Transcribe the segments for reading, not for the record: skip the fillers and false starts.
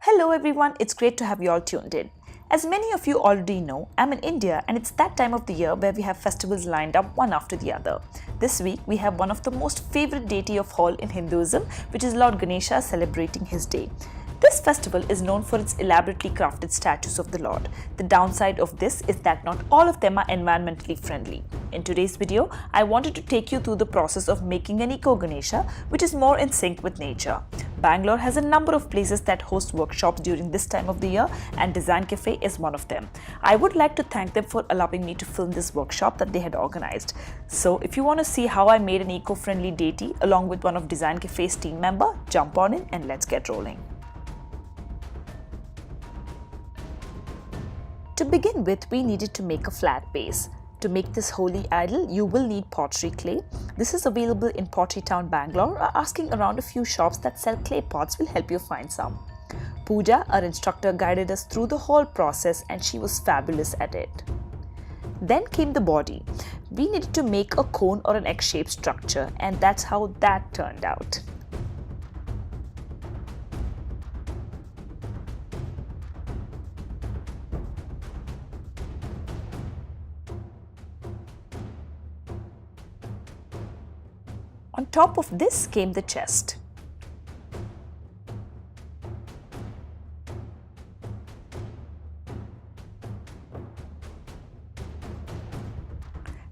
Hello everyone, it's great to have you all tuned in. As many of you already know, I'm in India and it's that time of the year where we have festivals lined up one after the other. This week we have one of the most favorite deity of all in Hinduism, which is Lord Ganesha celebrating his day. This festival is known for its elaborately crafted statues of the Lord. The downside of this is that not all of them are environmentally friendly. In today's video, I wanted to take you through the process of making an eco Ganesha, which is more in sync with nature. Bangalore has a number of places that host workshops during this time of the year, and Design Cafe is one of them. I would like to thank them for allowing me to film this workshop that they had organized. So if you want to see how I made an eco-friendly deity along with one of Design Cafe's team member, jump on in and let's get rolling. To begin with, we needed to make a flat base. To make this holy idol, you will need pottery clay. This is available in Pottery Town, Bangalore, or asking around a few shops that sell clay pots will help you find some. Pooja, our instructor, guided us through the whole process and she was fabulous at it. Then came the body. We needed to make a cone or an egg-shaped structure, and that's how that turned out. On top of this came the chest.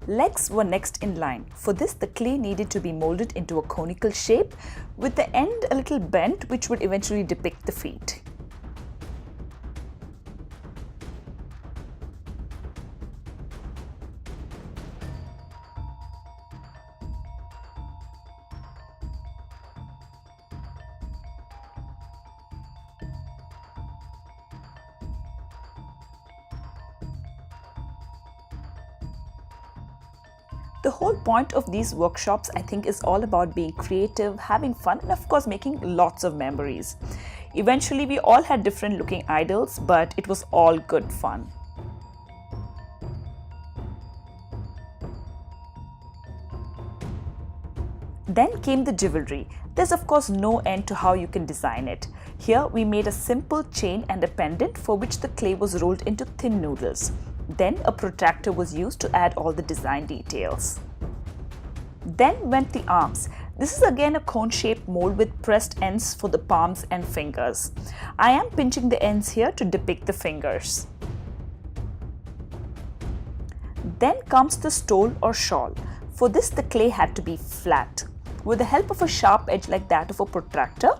Legs were next in line. For this, the clay needed to be molded into a conical shape with the end a little bent, which would eventually depict the feet. The whole point of these workshops, I think, is all about being creative, having fun, and of course making lots of memories. Eventually, we all had different looking idols, but it was all good fun. Then came the jewelry. There's of course no end to how you can design it. Here we made a simple chain and a pendant for which the clay was rolled into thin noodles. Then a protractor was used to add all the design details. Then went the arms. This is again a cone-shaped mold with pressed ends for the palms and fingers. I am pinching the ends here to depict the fingers. Then comes the stole or shawl. For this, the clay had to be flat. With the help of a sharp edge like that of a protractor,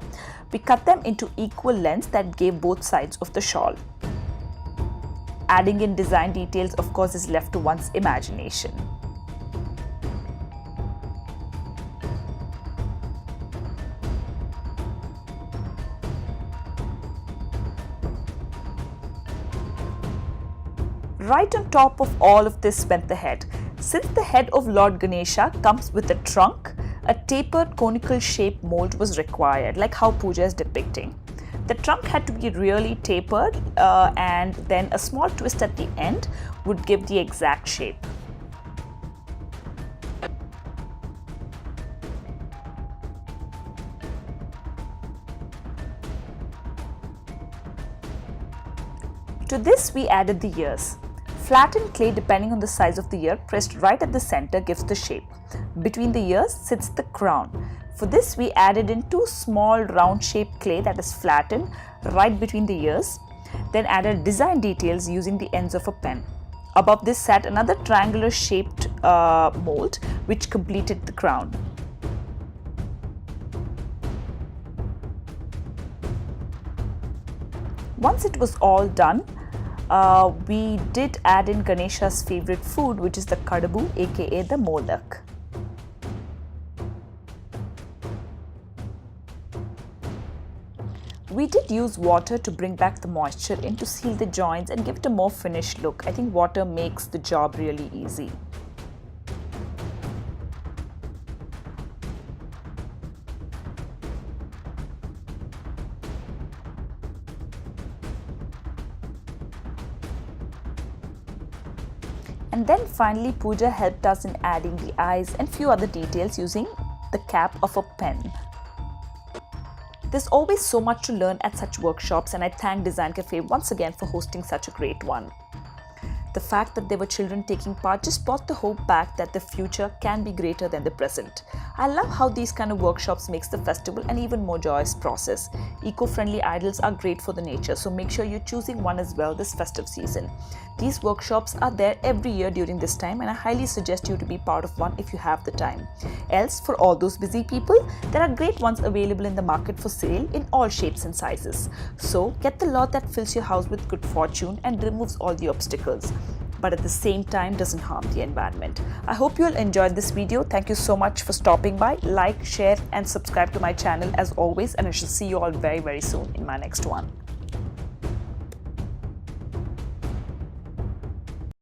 we cut them into equal lengths that gave both sides of the shawl. Adding in design details, of course, is left to one's imagination. Right on top of all of this went the head. Since the head of Lord Ganesha comes with a trunk, a tapered conical shape mold was required, like how Pooja is depicting. The trunk had to be really tapered and then a small twist at the end would give the exact shape. To this we added the ears. Flattened clay, depending on the size of the ear, pressed right at the center gives the shape. Between the ears sits the crown. For this, we added in two small round-shaped clay that is flattened right between the ears, then added design details using the ends of a pen. Above this sat another triangular-shaped mold which completed the crown. Once it was all done, we did add in Ganesha's favorite food, which is the kadabu, aka the modak. We did use water to bring back the moisture in to seal the joints and give it a more finished look. I think water makes the job really easy. And then finally Pooja helped us in adding the eyes and few other details using the cap of a pen. There's always so much to learn at such workshops, and I thank Design Cafe once again for hosting such a great one. The fact that there were children taking part just brought the hope back that the future can be greater than the present. I love how these kind of workshops makes the festival an even more joyous process. Eco-friendly idols are great for the nature, so make sure you're choosing one as well this festive season. These workshops are there every year during this time, and I highly suggest you to be part of one if you have the time. Else, for all those busy people, there are great ones available in the market for sale in all shapes and sizes. So get the lot that fills your house with good fortune and removes all the obstacles, but at the same time doesn't harm the environment. I hope you'll enjoy this video. Thank you so much for stopping by. Like, share and subscribe to my channel as always, and I shall see you all very soon in my next one.